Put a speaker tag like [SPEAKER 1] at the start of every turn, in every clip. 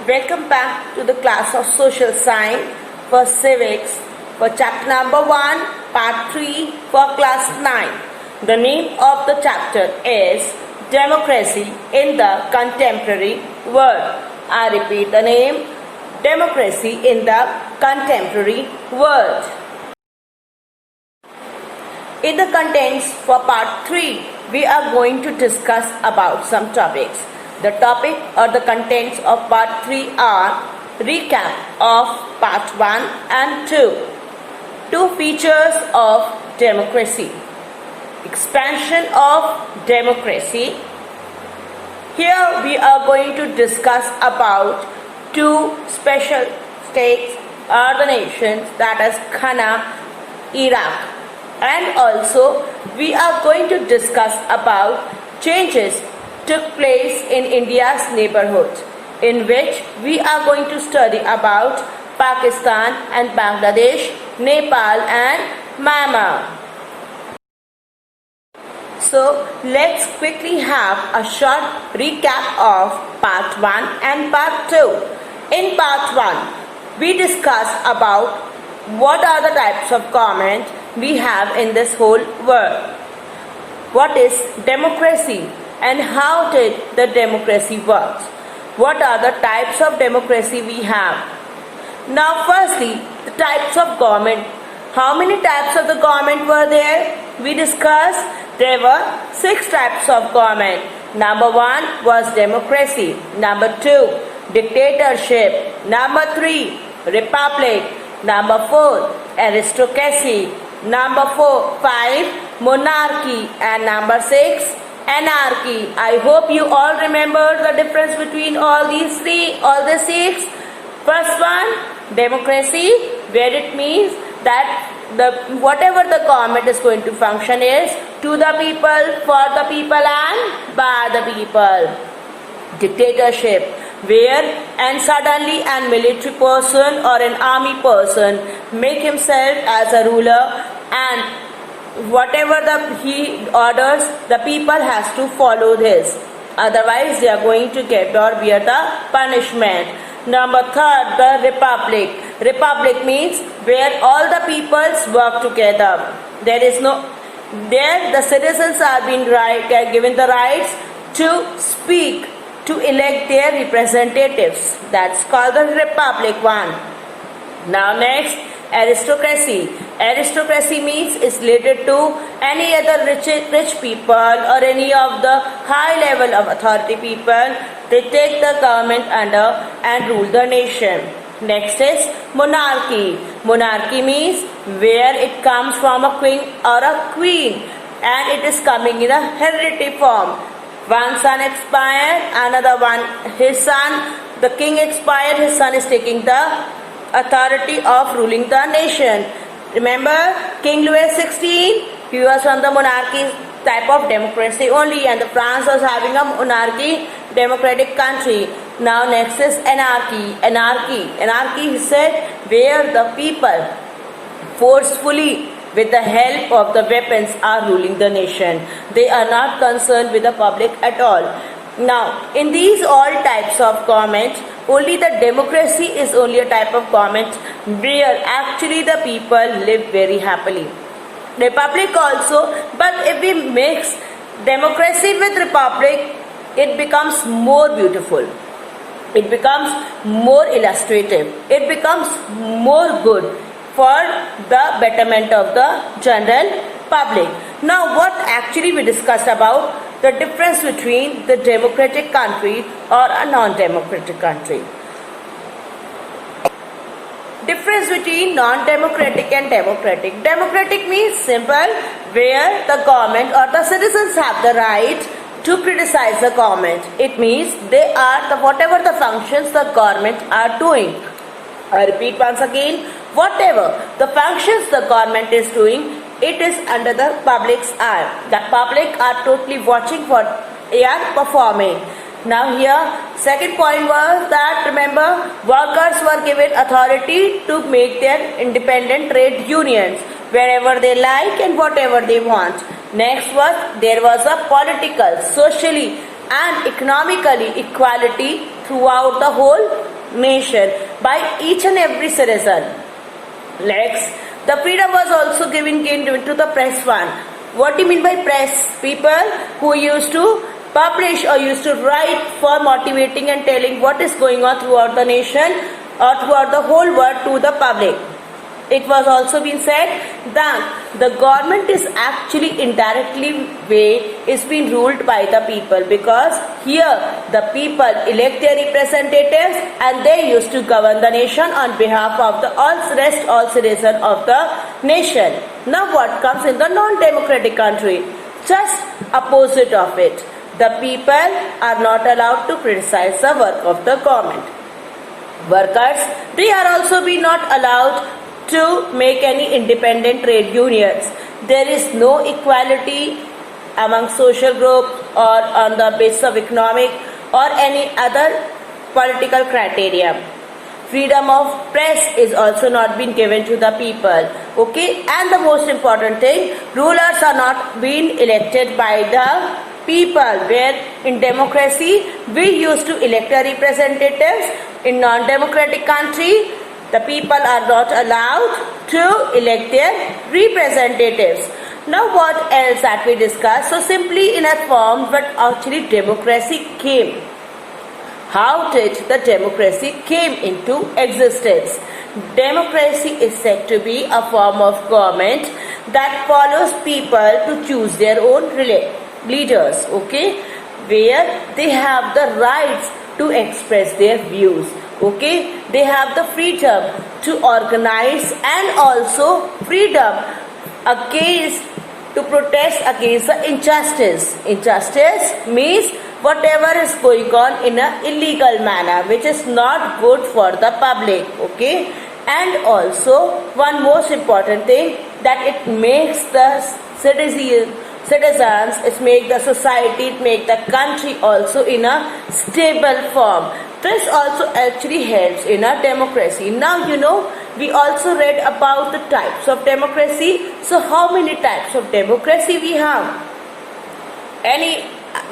[SPEAKER 1] Welcome back to the class of Social Science for Civics for chapter number 1, part 3 for class 9. The name of the chapter is Democracy in the Contemporary World. I repeat the name, Democracy in the Contemporary World. In the contents for part 3, we are going to discuss about some topics. The topic or the contents of part 3 are recap of part 1 and 2, two features of democracy, expansion of democracy. Here we are going to discuss about two special states or the nations, that is Ghana, Iraq, and also we are going to discuss about changes took place in India's neighborhoods, in which we are going to study about Pakistan and Bangladesh, Nepal and Myanmar. So let's quickly have a short recap of part 1 and part 2. In part 1, we discussed about what are the types of government we have in this whole world. What is democracy and how did the democracy work? What are the types of democracy we have? Now firstly, the types of government. How many types of the government were there? We discussed there were 6 types of government. Number 1 was democracy. Number 2, dictatorship. Number 3, republic. Number 4, aristocracy. Number 5, monarchy. And number 6, anarchy. I hope you all remember the difference between all these 6. First one, democracy, where it means that whatever the government is going to function is to the people, for the people and by the people. Dictatorship, where and suddenly an military person or an army person make himself as a ruler, and whatever he orders, the people has to follow this. Otherwise, they are going to get or bear the punishment. Number 3, the republic. Republic means where all the peoples work together. There the citizens are given the rights to speak, to elect their representatives. That's called the republic one. Now next, aristocracy. Aristocracy means is related to any other rich people or any of the high level of authority people. They take the government under and rule the nation. Next is monarchy. Monarchy means where it comes from a king or a queen, and it is coming in a hereditary form. One son expired, another one, his son, the king expired, his son is taking the authority of ruling the nation. Remember King Louis XVI, he was from the monarchy type of democracy only, and the France was having a monarchy democratic country. Now next is anarchy. Anarchy, he said, where the people forcefully with the help of the weapons are ruling the nation. They are not concerned with the public at all. Now in these all types of government, only the democracy is only a type of government where actually the people live very happily. Republic also, but if we mix democracy with republic, it becomes more beautiful. It becomes more illustrative. It becomes more good for the betterment of the general public. Now what actually we discussed about the difference between the democratic country or a non-democratic country. Difference between non-democratic and democratic. Democratic means simple, where the government or the citizens have the right to criticize the government. It means they are whatever the functions the government are doing. I repeat once again, whatever the functions the government is doing, it is under the public's eye. The public are totally watching what they are performing. Now here, second point was that, remember, workers were given authority to make their independent trade unions wherever they like and whatever they want. Next was, there was a political, socially and economically equality throughout the whole nation by each and every citizen. Next, the freedom was also given to the press one. What do you mean by press? People who used to publish or used to write for motivating and telling what is going on throughout the nation or throughout the whole world to the public. It was also been said that the government is actually indirectly way is being ruled by the people, because here the people elect their representatives and they used to govern the nation on behalf of the all citizens of the nation. Now what comes in the non-democratic country? Just opposite of it. The people are not allowed to criticize the work of the government. Workers, they are also be not allowed to make any independent trade unions. There is no equality among social groups or on the basis of economic or any other political criteria. Freedom of press is also not been given to the people. Okay, and the most important thing, rulers are not being elected by the people, where in democracy we used to elect our representatives. In non-democratic country, the people are not allowed to elect their representatives. Now what else that we discuss? So simply in a form, but actually democracy came. How did the democracy came into existence? Democracy is said to be a form of government that follows people to choose their own leaders, okay, where they have the rights to express their views. Okay, they have the freedom to organize and also freedom against to protest against the injustice. Injustice means whatever is going on in an illegal manner, which is not good for the public. Okay, and also one most important thing, that it makes the citizens, it make the society, it make the country also in a stable form. This also actually helps in a democracy. Now we also read about the types of democracy. So how many types of democracy we have? Any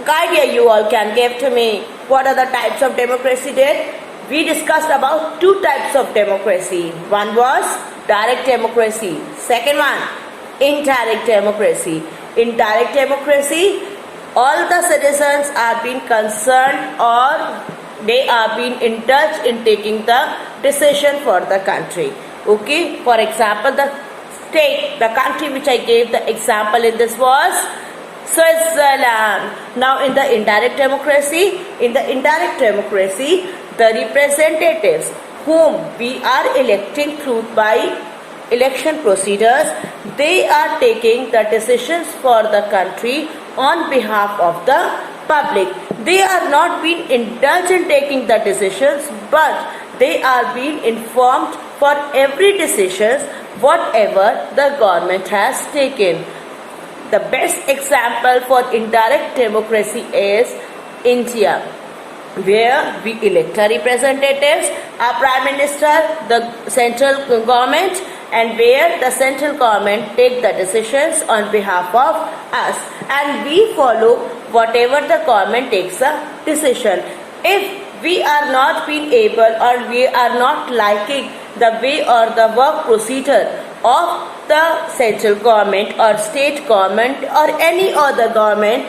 [SPEAKER 1] idea you all can give to me? What are the types of democracy there? We discussed about two types of democracy. One was direct democracy. Second one, indirect democracy. In direct democracy, all the citizens are being concerned or they are being in touch in taking the decision for the country. Okay, for example, the state, the country which I gave the example in this was Switzerland. Now in the indirect democracy, the representatives whom we are electing through by election procedures, they are taking the decisions for the country on behalf of the public. They are not being indulged in taking the decisions, but they are being informed for every decision whatever the government has taken. The best example for indirect democracy is India, where we elect our representatives, our prime minister, the central government, and where the central government take the decisions on behalf of us, and we follow whatever the government takes a decision. If we are not being able or we are not liking the way or the work procedure of the central government or state government or any other government,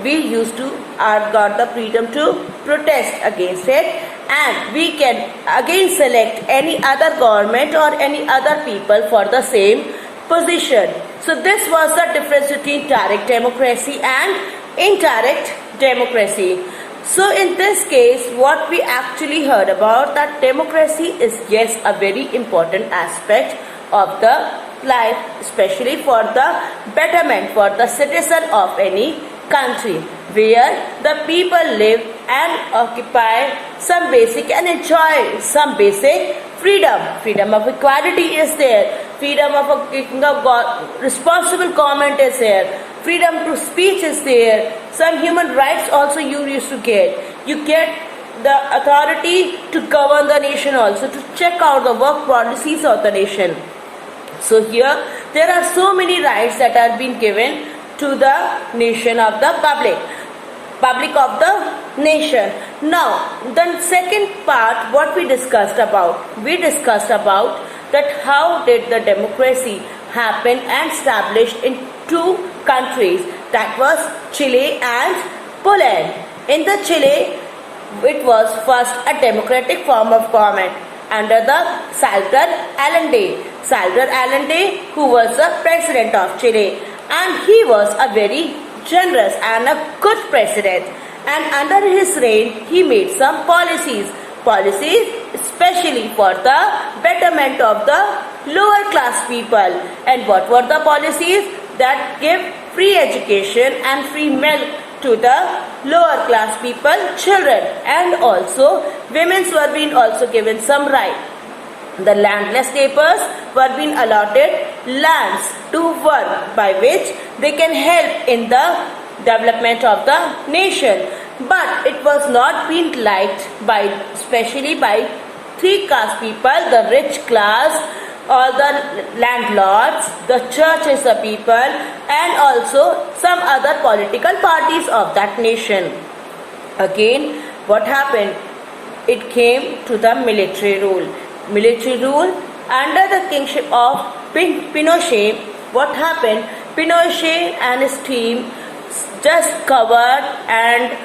[SPEAKER 1] we used to got the freedom to protest against it, and we can again select any other government or any other people for the same position. So this was the difference between direct democracy and indirect democracy. So in this case, what we actually heard about, that democracy is yes a very important aspect of the life, especially for the betterment for the citizen of any country, where the people live and occupy some basic and enjoy some basic freedom. Freedom of equality is there. Freedom of a responsible government is there. Freedom to speech is there. Some human rights also you used to get. You get the authority to govern the nation also, to check out the work policies of the nation. So here there are so many rights that are being given to the nation of the public of the nation. Now, the second part, what we discussed about that how did the democracy happen and established in two countries, that was Chile and Poland. In the Chile, it was first a democratic form of government under the Salvador Allende. Salvador Allende, who was the president of Chile, and he was a very generous and a good president. And under his reign, he made some policies especially for the betterment of the lower class people. And what were the policies? That give free education and free milk to the lower class people, children, and also women were being also given some right. The landless laborers were being allotted lands to work, by which they can help in the development of the nation. But it was not being liked by, especially by three caste people: the rich class, or the landlords, the churches of people, and also some other political parties of that nation. Again, what happened? It came to the military rule. Military rule under the kingship of Pinochet. What happened? Pinochet and his team just covered and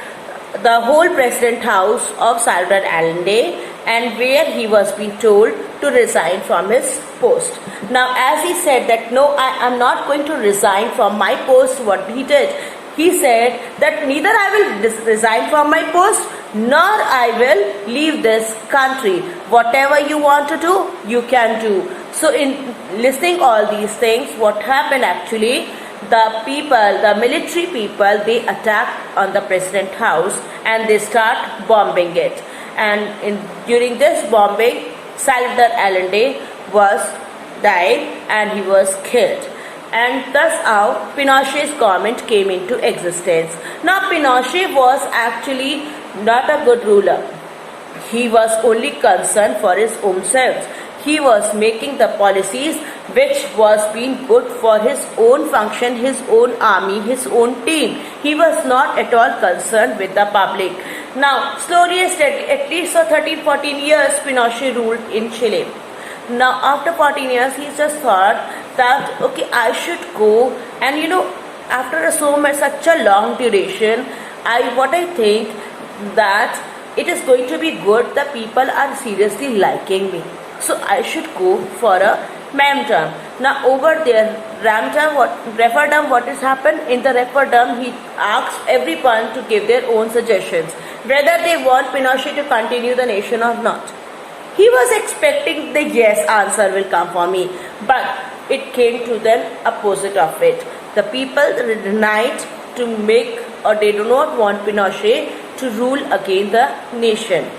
[SPEAKER 1] the whole president house of Salvador Allende, and where he was being told to resign from his post. Now, as he said that no, I am not going to resign from my post, what he did? He said that neither I will resign from my post nor I will leave this country. Whatever you want to do, you can do. So in listening all these things, what happened actually? The people, the military people, they attacked on the president house and they start bombing it. And during this bombing, Salvador Allende was died and he was killed. And thus how Pinochet's government came into existence. Now Pinochet was actually not a good ruler. He was only concerned for his own self. He was making the policies which was being good for his own function, his own army, his own team. He was not at all concerned with the public. Now, slowly and steadily, at least for 13-14 years, Pinochet ruled in Chile. Now, after 14 years, he just thought that, okay, I should go. And after such a long duration, I think that it is going to be good. The people are seriously liking me. So I should go for a referendum. Now over there, referendum, what has happened? In the referendum, he asked everyone to give their own suggestions, whether they want Pinochet to continue the nation or not. He was expecting the yes answer will come for me, but it came to the opposite of it. The people denied to make, or they do not want Pinochet to rule again the nation.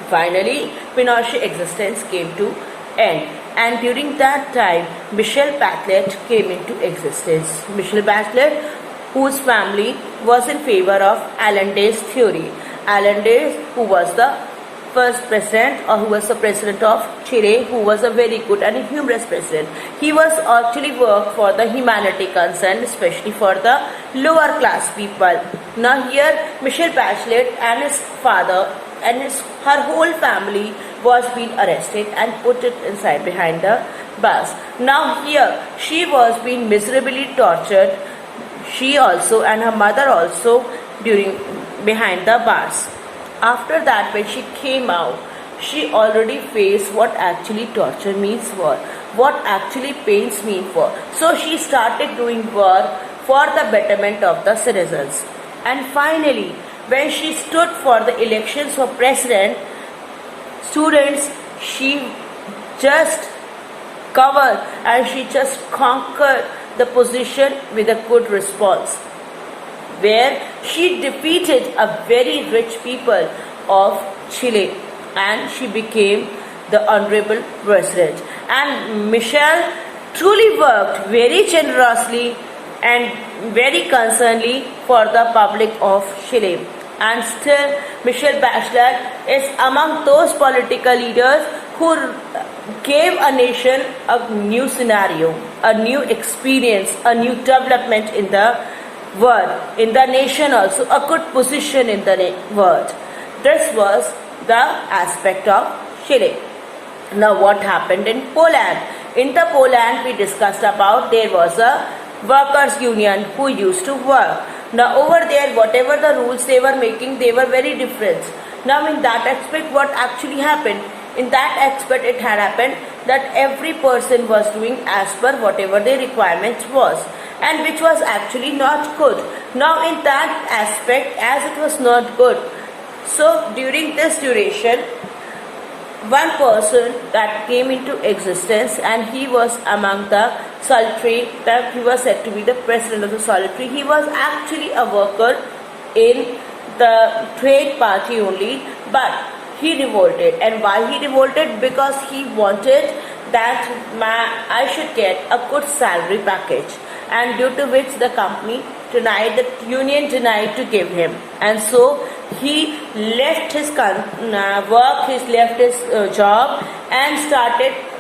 [SPEAKER 1] Finally, Pinochet's existence came to end. And during that time, Michelle Bachelet came into existence. Michelle Bachelet, whose family was in favor of Allende's theory. Allende, who was the first president, or who was the president of Chile, who was a very good and humorous president. He was actually worked for the humanity concern, especially for the lower class people. Now here, Michelle Bachelet and his father and her whole family was being arrested and put it inside behind the bars. Now here, she was being miserably tortured, she also and her mother also, behind the bars. After that, when she came out, she already faced what actually torture means for, what actually pains mean for. So she started doing work for the betterment of the citizens. And finally, when she stood for the elections for president, students, she just covered and she just conquered the position with a good response, where she defeated a very rich people of Chile and she became the honorable president. And Michelle truly worked very generously and very concernedly for the public of Chile. And still, Michelle Bachelet is among those political leaders who gave a nation a new scenario, a new experience, a new development in the world, in the nation also, a good position in the world. This was the aspect of Chile. Now what happened in Poland? In the Poland we discussed about there was a workers union who used to work. Now over there whatever the rules they were making, they were very different. Now in that aspect what actually happened? In that aspect it had happened that every person was doing as per whatever their requirements was, and which was actually not good. Now in that aspect, as it was not good, so during this duration one person that came into existence, and he was among the Solitary, that he was said to be the president of the Solitary. He was actually a worker in the trade party only, but he revolted. And why he revolted? Because he wanted that I should get a good salary package, and due to which the company denied, the union denied to give him, and so he left his work, he left his job and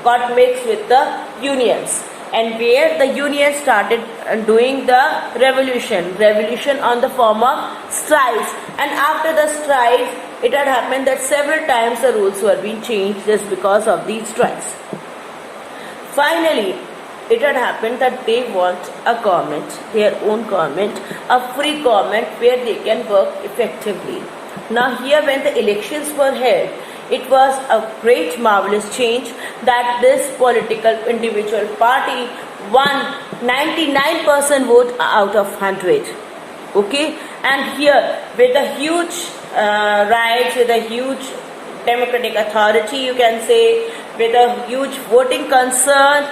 [SPEAKER 1] got mixed with the unions, and where the union started doing the revolution on the form of strikes. And after the strikes it had happened that several times the rules were being changed just because of these strikes. Finally it had happened that they want a government, their own government, a free government where they can work effectively. Now here when the elections were held, it was a great marvelous change that this political individual party won 99% vote out of 100. Okay, and here with a huge rights, with a huge democratic authority, you can say, with a huge voting concern,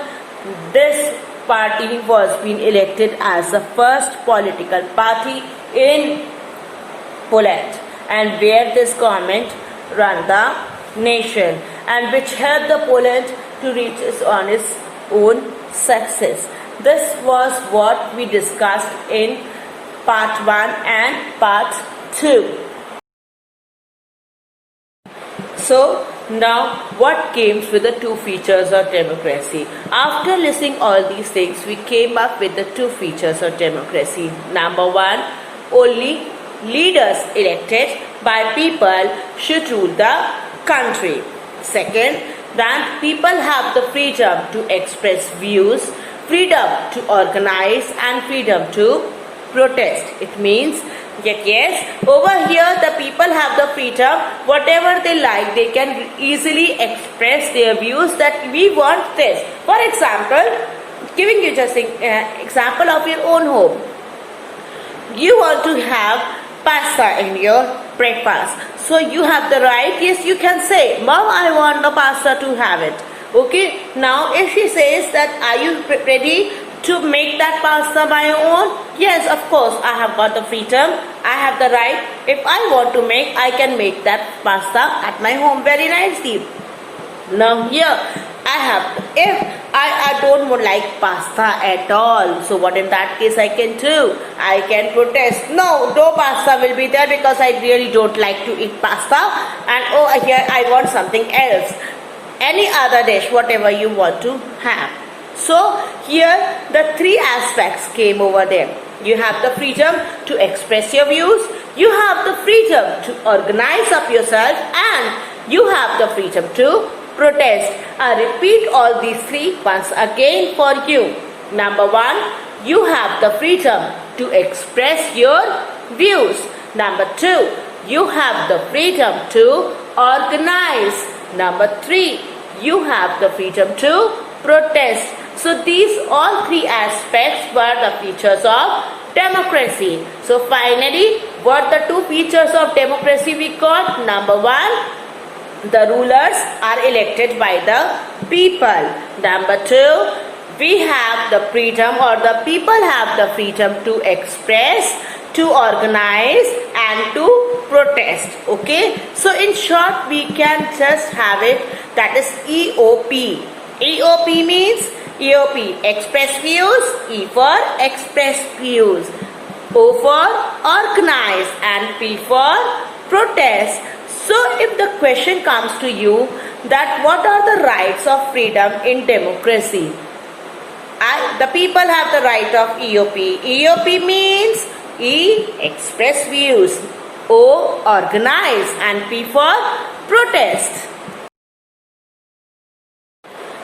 [SPEAKER 1] this party was being elected as the first political party in Poland, and where this government ran the nation, and which helped the Poland to reach on its own success. This was what we discussed in part 1 and part 2. So now what came with the two features of democracy? After listening all these things, we came up with the two features of democracy. Number 1, only leaders elected by people should rule the country. Second, that people have the freedom to express views, freedom to organize, and freedom to protest. It means that yes, over here the people have the freedom, whatever they like, they can easily express their views that we want this. For example, giving you just an example of your own home. You want to have pasta in your breakfast. So you have the right, yes, you can say, Mom, I want the pasta to have it. Okay, now if she says that, are you ready to make that pasta by your own? Yes, of course, I have got the freedom, I have the right. If I want to make, I can make that pasta at my home very nicely. Now here, if I don't like pasta at all, so what in that case I can do? I can protest. No pasta will be there because I really don't like to eat pasta, and here I want something else. Any other dish, whatever you want to have. So here the three aspects came over there. You have the freedom to express your views, you have the freedom to organize up yourself, and you have the freedom to protest. I repeat all these three once again for you. Number 1, you have the freedom to express your views. Number 2, you have the freedom to organize. Number 3, you have the freedom to protest. So these all three aspects were the features of democracy. So finally, what the two features of democracy we got? Number 1, the rulers are elected by the people. Number 2, we have the freedom, or the people have the freedom to express, to organize, and to protest. Okay, so in short we can just have it, that is EOP. EOP means express views, E for express views, O for organize, and P for protest. So if the question comes to you that what are the rights of freedom in democracy? The people have the right of EOP. EOP means express views. O, organize, and P for protest.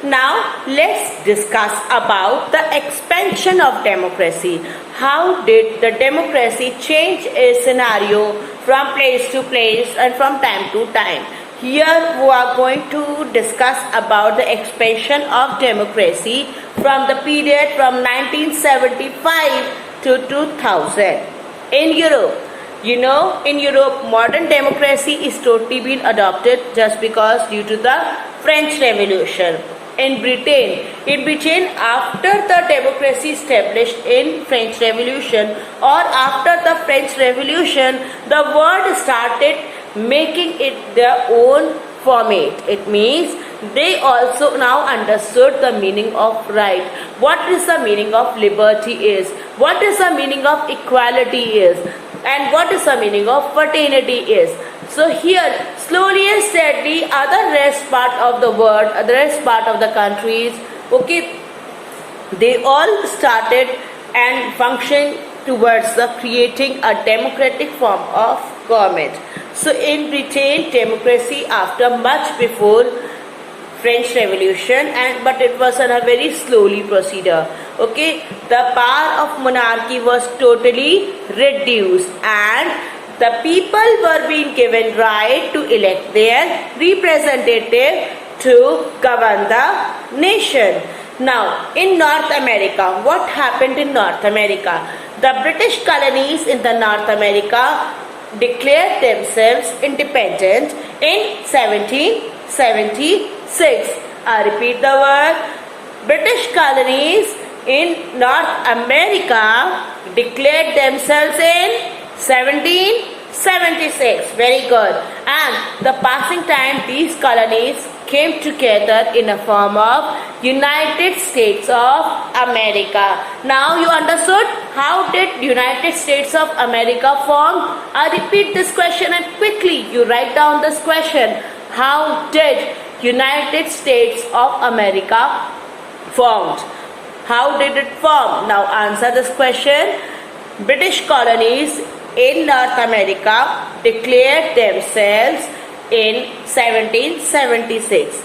[SPEAKER 1] Now let's discuss about the expansion of democracy. How did the democracy change a scenario from place to place and from time to time? Here we are going to discuss about the expansion of democracy from the period from 1975 to 2000 in Europe. You know, in Europe, modern democracy is totally been adopted just because due to the French Revolution. In Britain, after the democracy established in French Revolution or after the French Revolution, the world started making it their own format. It means they also now understood the meaning of right. What is the meaning of liberty is? What is the meaning of equality is? And what is the meaning of fraternity is? So here, slowly and steadily, other rest part of the world, the rest part of the countries, okay, they all started and functioning towards the creating a democratic form of government. So in Britain, democracy after much before French Revolution, but it was on a very slowly procedure. Okay, the power of monarchy was totally reduced, and the people were being given right to elect their representative to govern the nation. Now, in North America, what happened in North America? The British colonies in the North America declared themselves independent in 1776. I repeat the word. British colonies in North America declared themselves in 1776. Very good. And the passing time, these colonies came together in a form of United States of America. Now you understood how did United States of America form? I repeat this question and quickly you write down this question. How did United States of America formed? How did it form? Now answer this question. British colonies in North America declared themselves in 1776,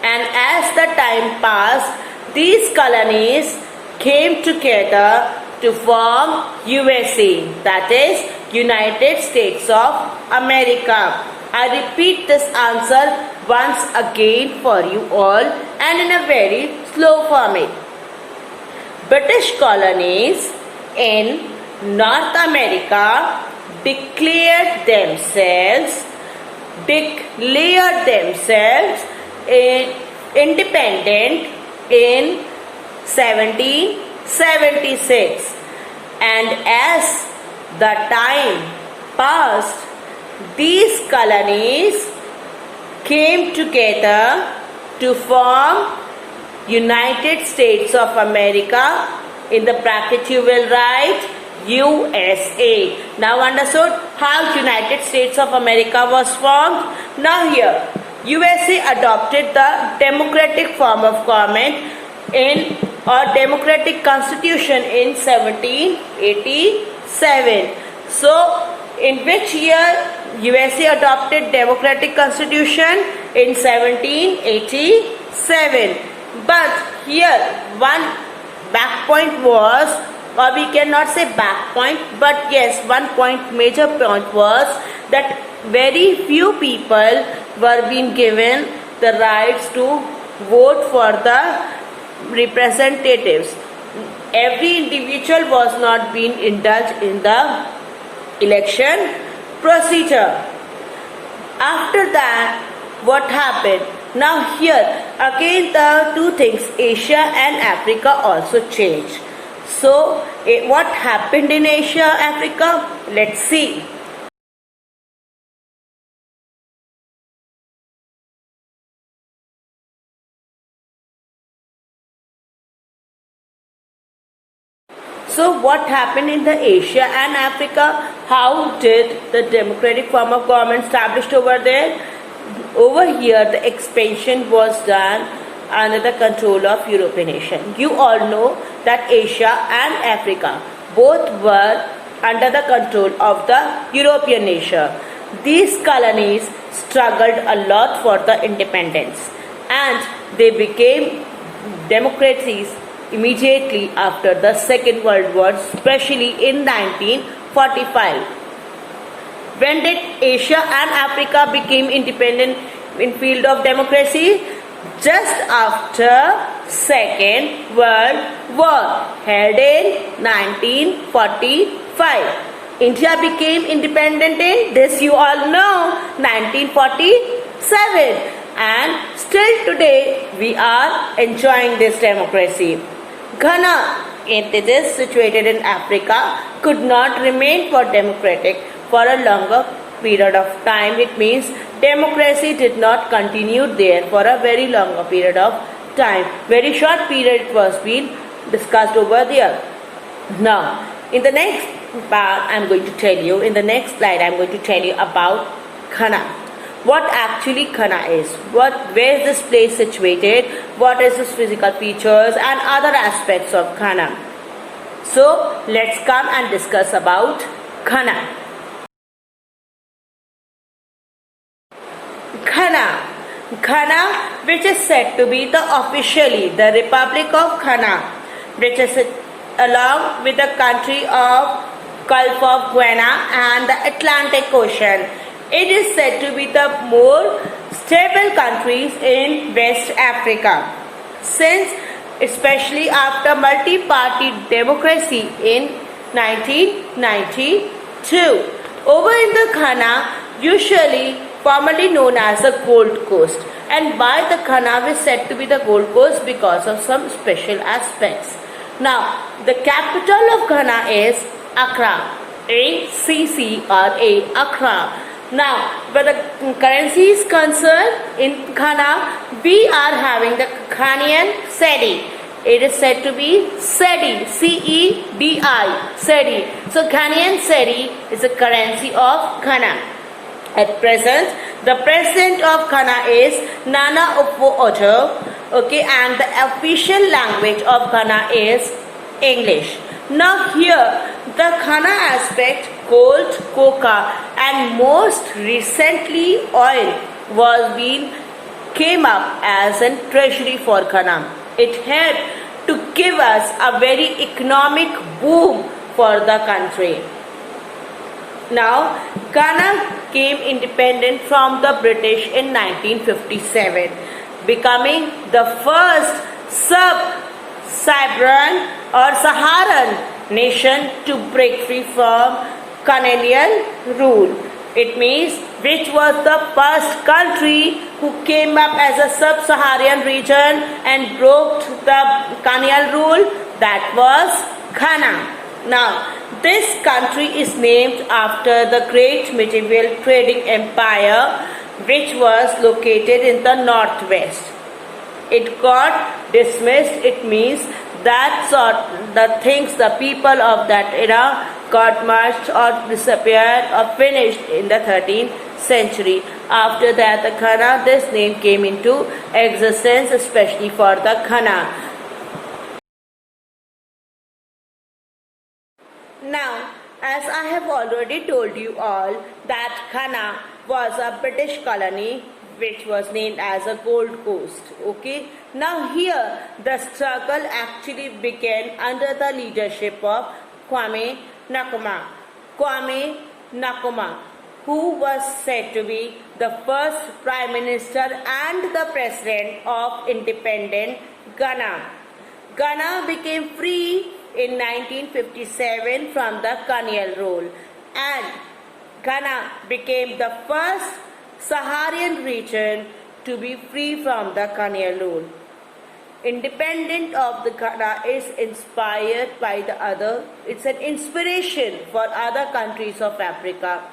[SPEAKER 1] and as the time passed, these colonies came together to form USA, that is United States of America. I repeat this answer once again for you all and in a very slow format. British colonies in North America declared themselves independent in 1776, and as the time passed, these colonies came together to form United States of America. In the bracket you will write USA. Now understood how United States of America was formed? Now here, USA adopted the democratic form of government in or democratic constitution in 1787. So in which year USA adopted democratic constitution? In 1787. But here one back point was, or we cannot say back point, but yes, one point, major point was that very few people were being given the rights to vote for the representatives. Every individual was not being indulged in the election procedure. After that, what happened? Now here again the two things, Asia and Africa also changed. So what happened in Asia, Africa? Let's see. So what happened in the Asia and Africa? How did the democratic form of government established over there? Over here the expansion was done under the control of European nation. You all know that Asia and Africa both were under the control of the European nation. These colonies struggled a lot for the independence, and they became democracies immediately after the Second World War, especially in 1945. When did Asia and Africa become independent in field of democracy? Just after Second World War, held in 1945. India became independent in, this you all know, 1947, and still today we are enjoying this democracy. Ghana, it is situated in Africa, could not remain for democratic for a longer period of time. It means democracy did not continue there for a very longer period of time. Very short period it was being discussed over there. Now, in the next part, I am going to tell you, in the next slide, I am going to tell you about Ghana. What actually Ghana is, where is this place situated, what is its physical features and other aspects of Ghana. So, let's come and discuss about Ghana. Ghana, which is said to be officially the Republic of Ghana, which is along with the country of Gulf of Guinea and the Atlantic Ocean. It is said to be the more stable countries in West Africa, since especially after multi-party democracy in 1992. Over in the Ghana, usually formerly known as the Gold Coast, and why the Ghana is said to be the Gold Coast? Because of some special aspects. Now, the capital of Ghana is Accra, A-C-C-R-A, Accra. Now, where the currency is concerned, in Ghana, we are having the Ghanaian cedi. It is said to be cedi, C-E-D-I, cedi. So, Ghanaian cedi is the currency of Ghana. At present, the president of Ghana is Nana Akufo-Addo, okay, and the official language of Ghana is English. Now here, the Ghana aspect, gold, coca, and most recently oil came up as a treasury for Ghana. It helped to give us a very economic boom for the country. Now, Ghana became independent from the British in 1957, becoming the first sub-Saharan or Saharan nation to break free from colonial rule. It means which was the first country who came up as a sub-Saharan region and broke the colonial rule, that was Ghana. Now, this country is named after the great medieval trading empire which was located in the northwest. It got dismissed, it means that the people of that era got merged or disappeared or finished in the 13th century. After that, the Ghana, this name came into existence, especially for the Ghana. Now, as I have already told you all that Ghana was a British colony which was named as a Gold Coast. Okay. Now here the struggle actually began under the leadership of Kwame Nkrumah. Kwame Nkrumah, who was said to be the first Prime Minister and the President of independent Ghana. Ghana became free in 1957 from the colonial rule, and Ghana became the first Saharan region to be free from the colonial rule. Independence of the Ghana is inspired by it's an inspiration for other countries of Africa,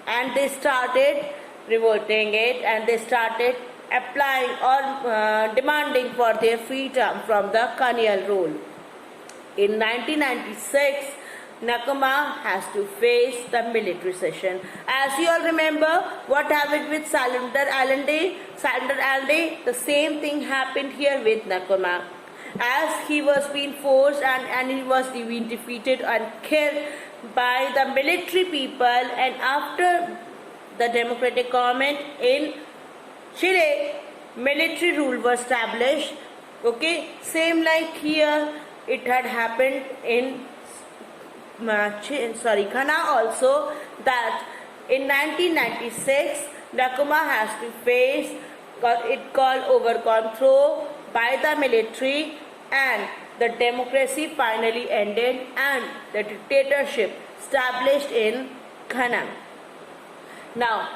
[SPEAKER 1] and they started revolting it and they started applying or demanding for their freedom from the colonial rule. In 1996, Nkrumah has to face the military session. As you all remember, what happened with Salvador Allende? The same thing happened here with Nkrumah. As he was being forced and he was being defeated and killed by the military people, and after the democratic government in Chile, military rule was established. Okay, same like here, it had happened in Ghana also, that in 1996 Nkrumah has to face it called over control by the military, and the democracy finally ended and the dictatorship established in Ghana. Now,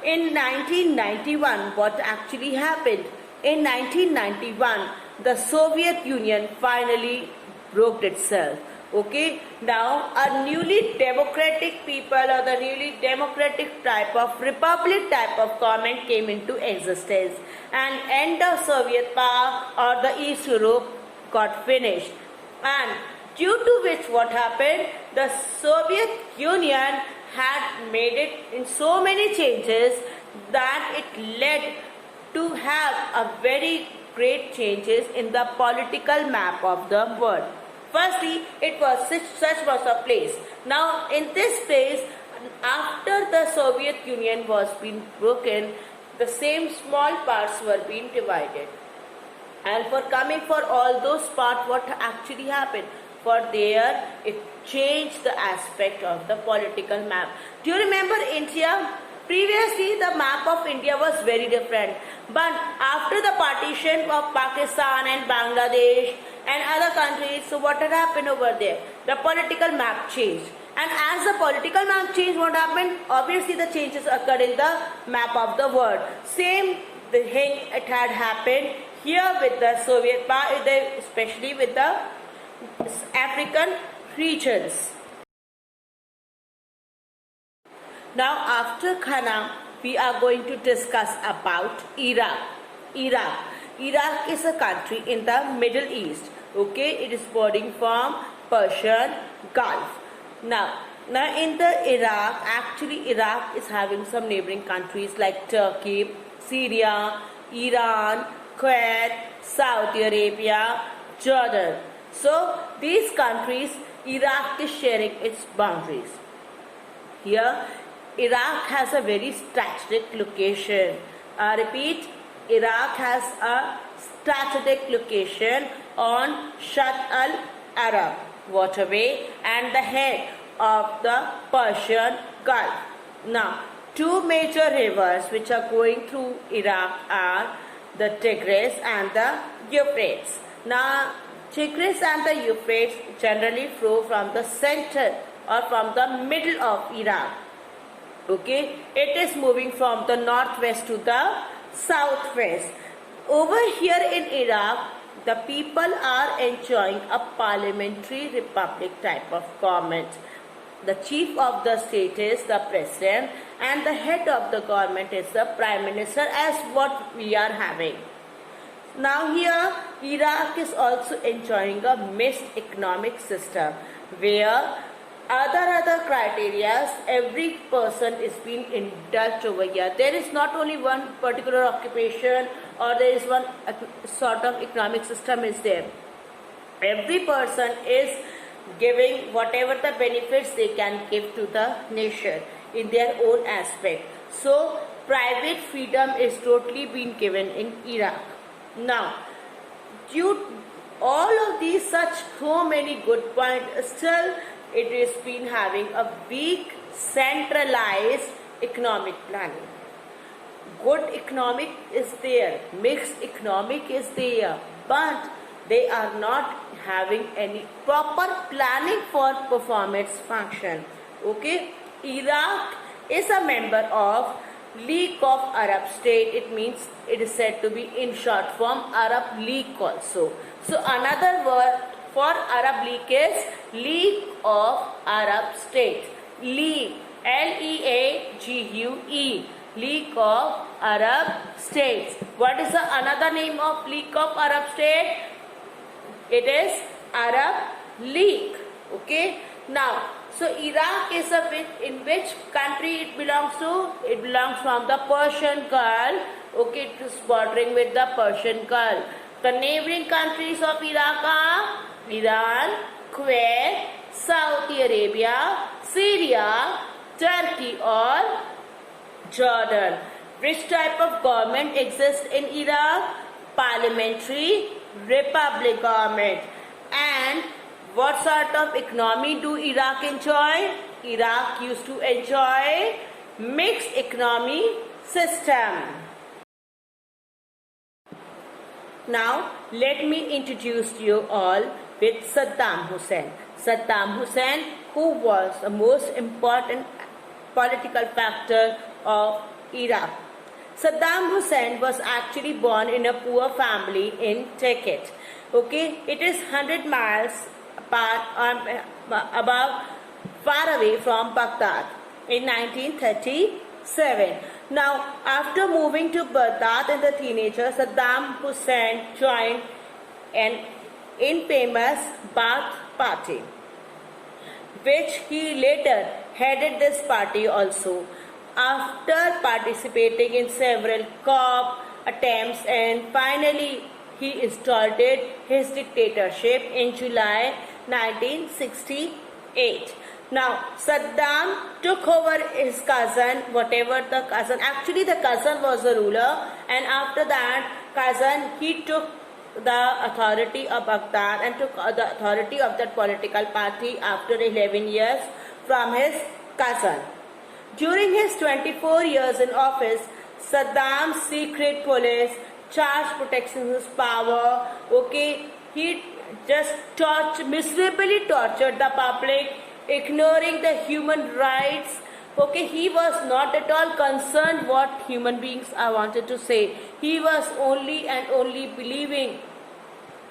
[SPEAKER 1] in 1991, what actually happened? In 1991, the Soviet Union finally broke itself. Okay, now a newly democratic people, or the newly democratic type of republic type of government came into existence, and end of Soviet power or the East Europe got finished, and due to which what happened, the Soviet Union had made it in so many changes that it led to have a very great changes in the political map of the world. Firstly, it was such was a place. Now, in this place, after the Soviet Union was being broken, the same small parts were being divided. And for coming for all those parts, what actually happened? For there, it changed the aspect of the political map. Do you remember India? Previously, the map of India was very different. But after the partition of Pakistan and Bangladesh and other countries, so what had happened over there? The political map changed. And as the political map changed, what happened? Obviously, the changes occurred in the map of the world. Same thing it had happened here with the Soviet power, especially with the African regions. Now, after Ghana, we are going to discuss about Iraq. Iraq is a country in the Middle East. Okay, it is bordering from Persian Gulf. Now in the Iraq, actually Iraq is having some neighboring countries like Turkey, Syria, Iran, Kuwait, Saudi Arabia, Jordan. So these countries, Iraq is sharing its boundaries. Here, Iraq has a very strategic location. I repeat, Iraq has a strategic location on Shatt al-Arab waterway and the head of the Persian Gulf. Now, two major rivers which are going through Iraq are the Tigris and the Euphrates. Now, Tigris and the Euphrates generally flow from the center or from the middle of Iraq. Okay, it is moving from the northwest to the southwest. Over here in Iraq, the people are enjoying a parliamentary republic type of government. The chief of the state is the president and the head of the government is the prime minister, as what we are having. Now here, Iraq is also enjoying a mixed economic system where other criteria, every person is being indulged over here. There is not only one particular occupation or there is one sort of economic system is there. Every person is giving whatever the benefits they can give to the nation in their own aspect. So private freedom is totally being given in Iraq. Now, due all of these such so many good points, still it is been having a weak centralized economic planning. Good economic is there, mixed economic is there, but they are not having any proper planning for performance function. Okay, Iraq is a member of League of Arab States. It means it is said to be in short form Arab League also. So another word for Arab League is League of Arab States. League, League, League of Arab States. What is the another name of League of Arab States? It is Arab League. Okay. Now, so Iraq is in which country it belongs to? It belongs from the Persian Gulf Okay, it is bordering with the Persian Gulf. The neighboring countries of Iraq are Iran, Kuwait, Saudi Arabia, Syria, Turkey or Jordan. Which type of government exists in Iraq? Parliamentary republic government. And what sort of economy do Iraq enjoy? Iraq used to enjoy mixed economy system. Now let me introduce you all with Saddam Hussein. Saddam Hussein, who was the most important political factor of Iraq. Saddam Hussein was actually born in a poor family in Tikrit. Okay, it is 100 miles far away from Baghdad in 1937. Now, after moving to Baghdad as a teenager, Saddam Hussein joined an infamous Ba'ath Party, which he later headed this party also. After participating in several coup attempts, and finally he started his dictatorship in July 1968. Now Saddam took over his cousin, actually the cousin was the ruler, and after that cousin, he took the authority of Baghdad and took the authority of that political party after 11 years from his cousin. During his 24 years in office, Saddam's secret police charged protection his power. Okay, he just miserably tortured the public, ignoring the human rights. Okay, he was not at all concerned what human beings are wanted to say. He was only and only believing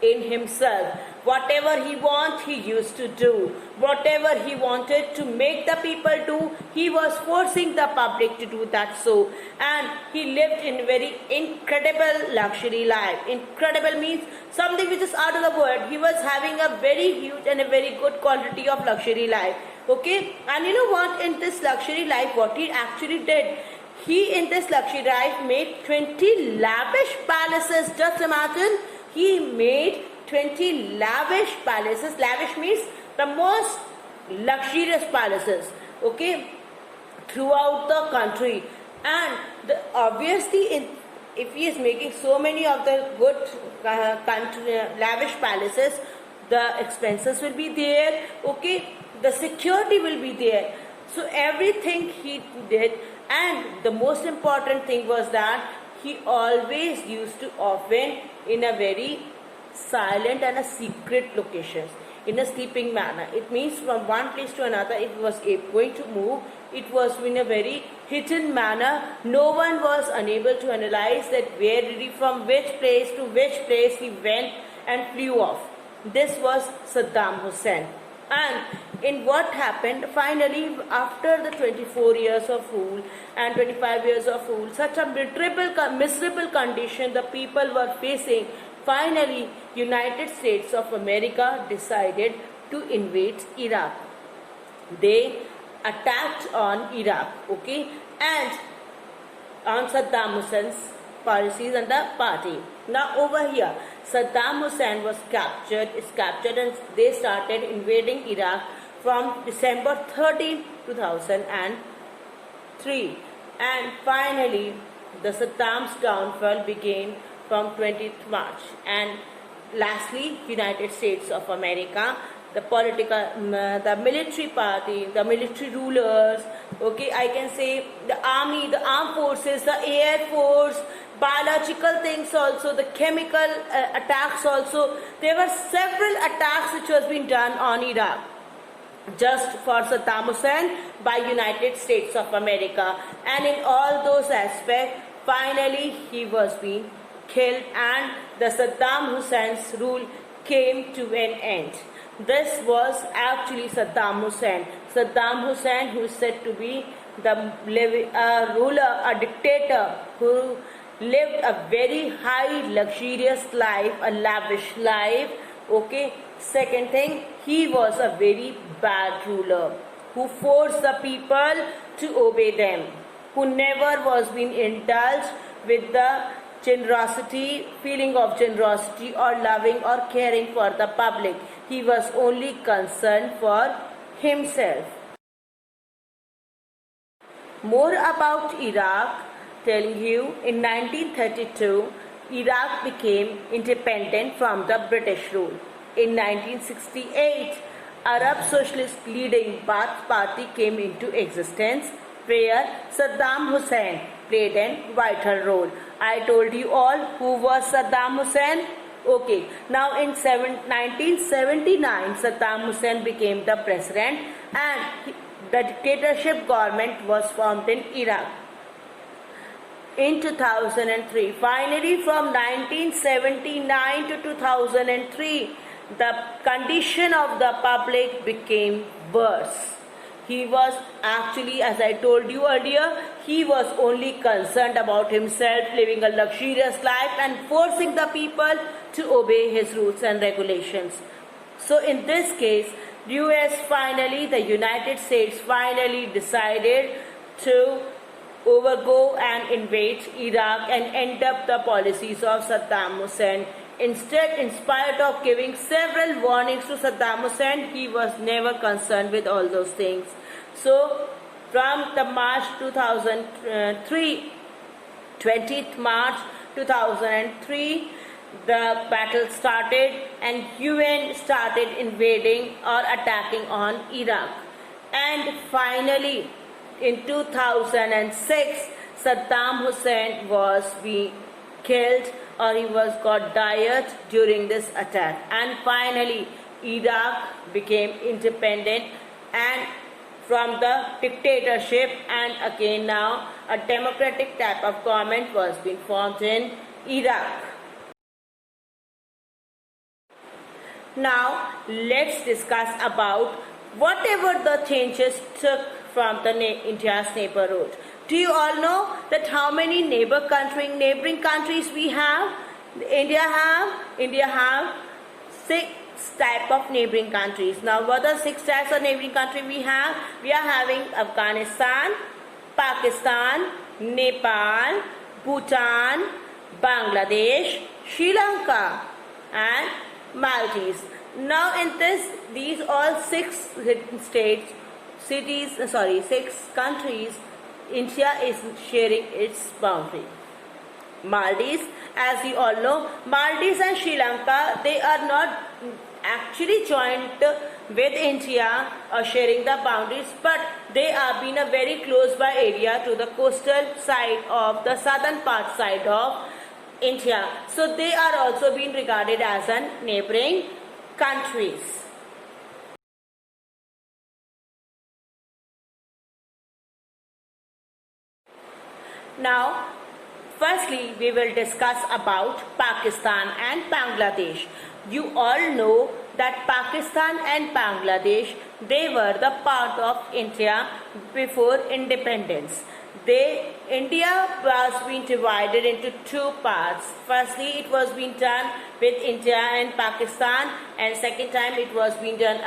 [SPEAKER 1] in himself. Whatever he wanted, he used to do. Whatever he wanted to make the people do, he was forcing the public to do that so. And he lived in very incredible luxury life. Incredible means something which is out of the world. He was having a very huge and a very good quality of luxury life. Okay, and you know what, in this luxury life, what he actually did, he in this luxury life made 20 lavish palaces. Just imagine, he made 20 lavish palaces. Lavish means the most luxurious palaces, okay, throughout the country. And obviously, if he is making so many of the good lavish palaces, the expenses will be there, okay, the security will be there. So everything he did, and the most important thing was that he always used to often in a very silent and a secret locations, in a sleeping manner. It means from one place to another, it was going to move, it was in a very hidden manner. No one was unable to analyze that where did he, from which place to which place he went and flew off. This was Saddam Hussein. And in what happened, finally, after the 24 years of rule and 25 years of rule, such a miserable condition the people were facing, finally, United States of America decided to invade Iraq. They attacked on Iraq, okay, and on Saddam Hussein's policies and the party. Now over here, Saddam Hussein is captured and they started invading Iraq from December 13, 2003. And finally, the Saddam's downfall began from 20th March. And lastly, United States of America, the military party, the military rulers, okay, I can say the army, the armed forces, the air force, biological things also, the chemical attacks also. There were several attacks which was being done on Iraq just for Saddam Hussein by United States of America. And in all those aspects, finally he was being killed and the Saddam Hussein's rule came to an end. This was actually Saddam Hussein. Saddam Hussein, who is said to be the ruler, a dictator who lived a very high luxurious life, a lavish life, okay. Second thing, he was a very bad ruler who forced the people to obey them, who never was being indulged with the feeling of generosity or loving or caring for the public. He was only concerned for himself. More about Iraq, telling you in 1932, Iraq became independent from the British rule. In 1968, Arab Socialist leading Ba'ath Party came into existence, where Saddam Hussein played a vital role. I told you all who was Saddam Hussein. Okay, now in 1979, Saddam Hussein became the president and the dictatorship government was formed in Iraq. In 2003, finally from 1979 to 2003, the condition of the public became worse. He was actually, as I told you earlier, he was only concerned about himself, living a luxurious life and forcing the people to obey his rules and regulations. So in this case, the United States finally decided to overgo and invade Iraq and end up the policies of Saddam Hussein. Instead, in spite of giving several warnings to Saddam Hussein, he was never concerned with all those things. So, from the March 2003, 20th March 2003, the battle started and UN started invading or attacking on Iraq. And finally, in 2006, Saddam Hussein was being killed or he got died during this attack. And finally, Iraq became independent and from the dictatorship, and again now a democratic type of government was being formed in Iraq. Now let's discuss about whatever the changes took from the India's neighborhood. Do you all know that how many neighboring countries we have? India have 6 type of neighboring countries. Now what are 6 types of neighboring countries we have? We are having Afghanistan, Pakistan, Nepal, Bhutan, Bangladesh, Sri Lanka and Maldives. Now in these all 6 countries, India is sharing its boundary. Maldives, as you all know, Maldives and Sri Lanka, they are not actually joined with India or sharing the boundaries, but they are being a very close by area to the coastal side of the southern part side of India. So they are also being regarded as neighboring countries. Now, firstly, we will discuss about Pakistan and Bangladesh. You all know that Pakistan and Bangladesh, they were the part of India before independence. India was being divided into 2 parts. Firstly, it was being done with India and Pakistan, and second time it was being done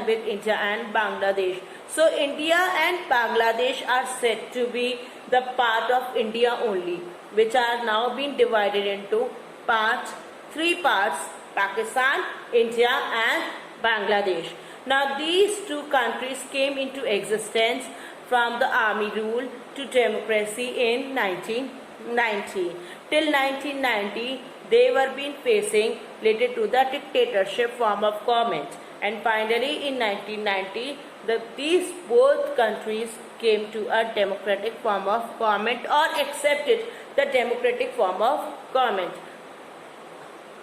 [SPEAKER 1] with India and Bangladesh. So India and Bangladesh are said to be the part of India only, which are now being divided into 3 parts: Pakistan, India and Bangladesh. Now these 2 countries came into existence from the army rule to democracy in 1990. Till 1990, they were being facing related to the dictatorship form of government. And finally in 1990, these both countries came to a democratic form of government or accepted the democratic form of government.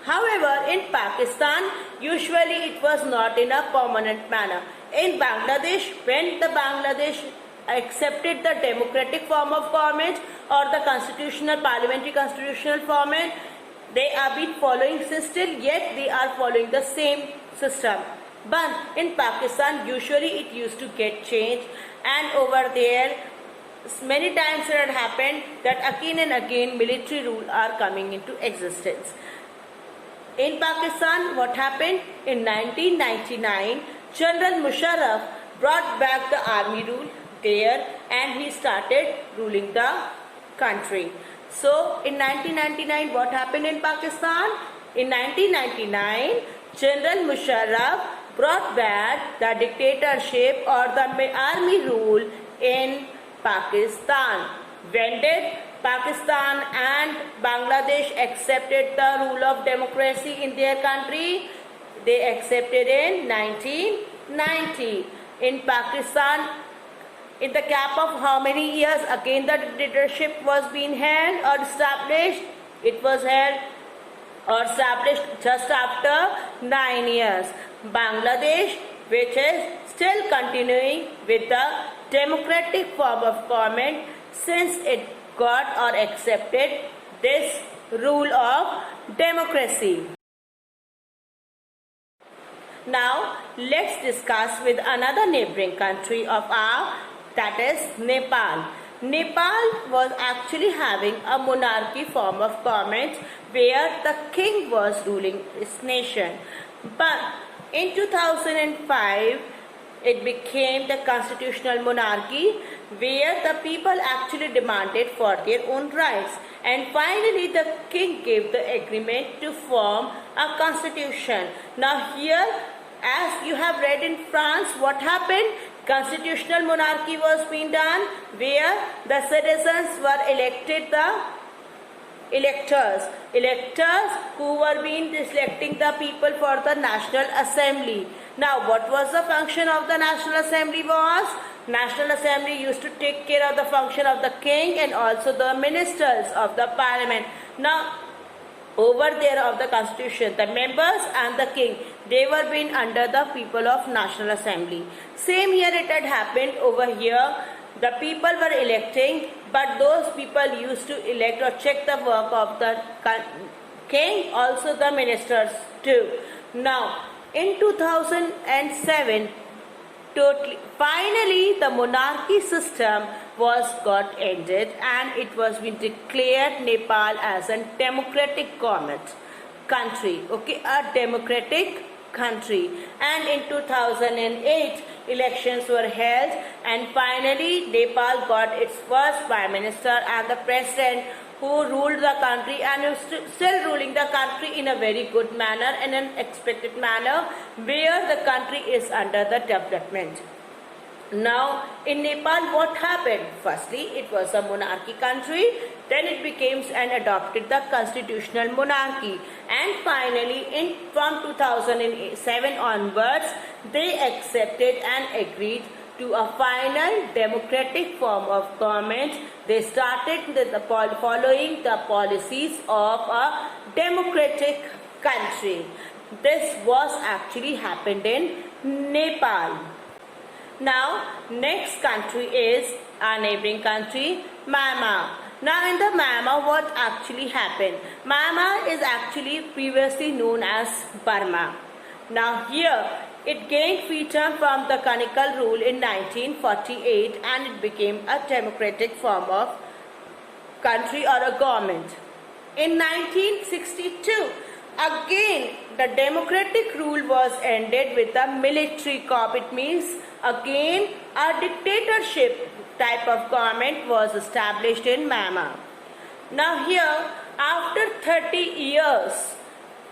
[SPEAKER 1] However, in Pakistan, usually it was not in a permanent manner. In Bangladesh, when the Bangladesh accepted the democratic form of government or the parliamentary constitutional format, they are been following still, yet they are following the same system. But in Pakistan, usually it used to get changed, and over there many times it had happened that again and again military rule are coming into existence. In Pakistan, what happened? In 1999, General Musharraf brought back the army rule there and he started ruling the country. So in 1999, what happened in Pakistan? In 1999, General Musharraf brought back the dictatorship or the army rule in Pakistan. When did Pakistan and Bangladesh accepted the rule of democracy in their country? They accepted in 1990. In Pakistan, in the gap of how many years again the dictatorship was being held or established? It was held or established just after 9 years. Bangladesh, which is still continuing with the democratic form of government since it got or accepted this rule of democracy. Now let's discuss with another neighboring country of our, that is Nepal. Nepal was actually having a monarchy form of government where the king was ruling its nation. But in 2005, it became the constitutional monarchy where the people actually demanded for their own rights. And finally, the king gave the agreement to form a constitution. Now here, as you have read in France, what happened? Constitutional monarchy was being done where the citizens were elected the electors who were being selecting the people for the National Assembly. Now what was the function of the National Assembly was? National Assembly used to take care of the function of the king and also the ministers of the parliament. Now over there of the constitution, the members and the king, they were being under the people of National Assembly. Same here it had happened over here. The people were electing, but those people used to elect or check the work of the king, also the ministers too. Now in 2007, finally the monarchy system got ended and it was been declared Nepal as a democratic government country, okay, a democratic country. And in 2008 elections were held and finally Nepal got its first prime minister and the president who ruled the country and is still ruling the country in a very good manner and an expected manner where the country is under the development. Now in Nepal what happened? Firstly it was a monarchy country, then it became and adopted the constitutional monarchy, and finally from 2007 onwards they accepted and agreed to a final democratic form of government. They started following the policies of a democratic country. This was actually happened in Nepal. Now next country is our neighboring country, Myanmar. Now in the Myanmar what actually happened? Myanmar is actually previously known as Burma. Now here it gained freedom from the canonical rule in 1948 and it became a democratic form of country or a government. In 1962, again the democratic rule was ended with a military coup. It means again a dictatorship type of government was established in Myanmar. Now here after 30 years,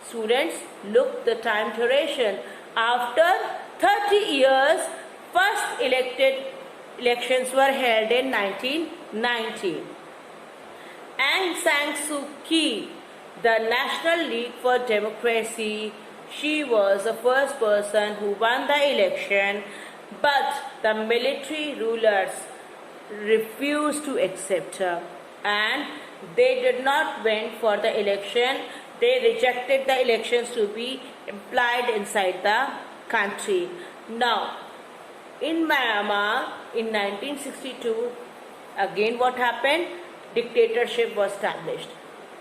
[SPEAKER 1] students, look the time duration. After 30 years, first elections were held in 1990. Aung San Suu Kyi, the National League for Democracy, she was the first person who won the election, but the military rulers refused to accept her and they did not win for the election. They rejected the elections to be applied inside the country. Now, in Myanmar in 1962, again what happened? Dictatorship was established.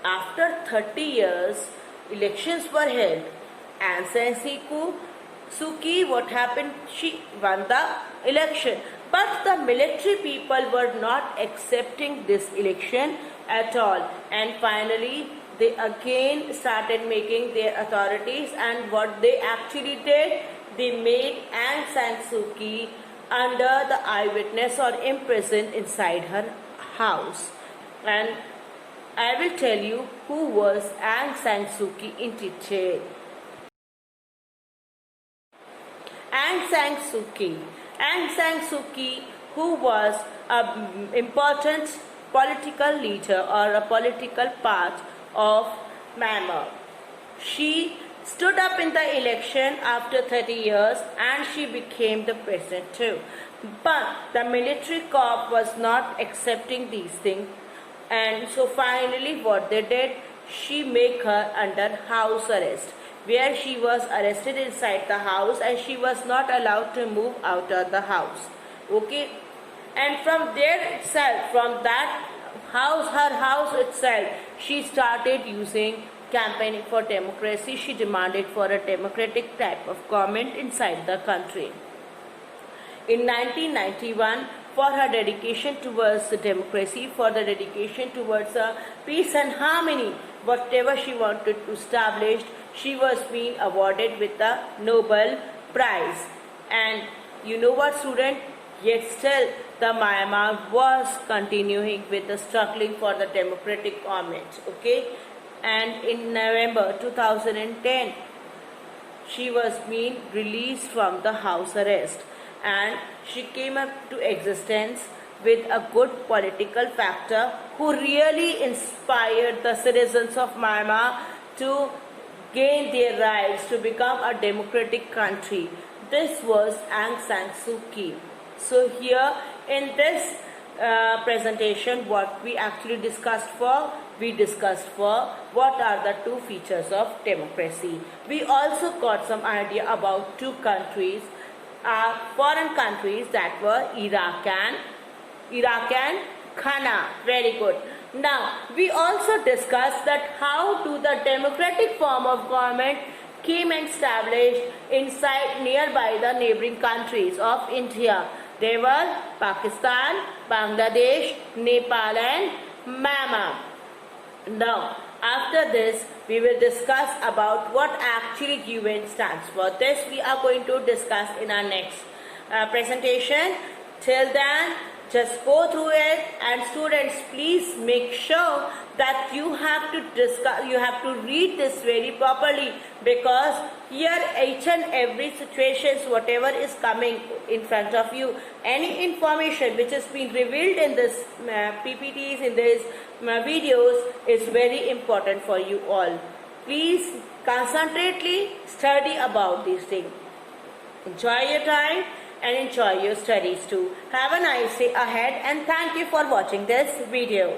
[SPEAKER 1] After 30 years, elections were held. Aung San Suu Kyi, what happened? She won the election. But the military people were not accepting this election at all. And finally, they again started making their authorities, and what they actually did, they made Aung San Suu Kyi under the eyewitness or imprisoned inside her house. And I will tell you who was Aung San Suu Kyi in detail. Aung San Suu Kyi. Aung San Suu Kyi, who was an important political leader or a political part of Myanmar. She stood up in the election after 30 years and she became the president too. But the military corps was not accepting these things, and so finally what they did, she made her under house arrest, where she was arrested inside the house and she was not allowed to move out of the house. Okay, and from there itself, from that house, her house itself, she started using campaigning for democracy. She demanded for a democratic type of government inside the country. In 1991, for her dedication towards the democracy, for the dedication towards peace and harmony, whatever she wanted to establish, she was being awarded with the Nobel Prize. And you know what, student? Yet still the Myanmar was continuing with the struggling for the democratic government. Okay, and in November 2010, she was being released from the house arrest, and she came up to existence with a good political factor who really inspired the citizens of Myanmar to gain their rights to become a democratic country. This was Aung San Suu Kyi. So here in this presentation, what we actually discussed for, what are the two features of democracy. We also got some idea about two countries, foreign countries, that were Iraq and Ghana. Very good. Now we also discussed that how do the democratic form of government came and established inside nearby the neighboring countries of India. They were Pakistan, Bangladesh, Nepal and Myanmar. Now, after this, we will discuss about what actually UN stands for. This we are going to discuss in our next presentation. Till then, just go through it, and students, please make sure that you have to discuss, you have to read this very properly, because here each and every situations, whatever is coming in front of you, any information which has been revealed in this PPTs, in this videos, is very important for you all. Please concentrately study about these things. Enjoy your time and enjoy your studies too. Have a nice day ahead, and thank you for watching this video.